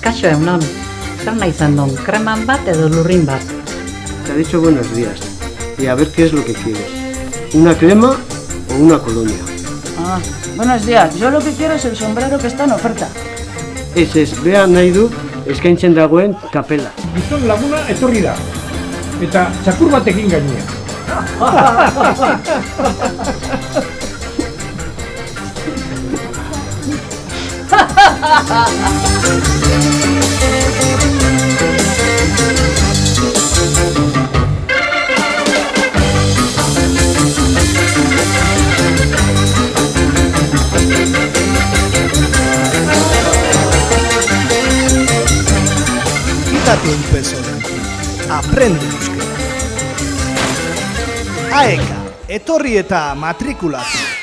Kaixo egunon, zer nahi zendon, kreman bat edo lurrin bat? Te ha dicho buenos días y a ver qué es lo que quieres. ¿Una crema o una colonia? Ah, buenos días. Yo lo que quiero es el sombrero que está en oferta. Ese es, bea nahi du eskaintzen dagoen kapela. Gizon laguna etorri da, eta txakur batekin gainea. Quítate un peso de encima. Aprende euskera. AEKA, etorri eta matrikulatu.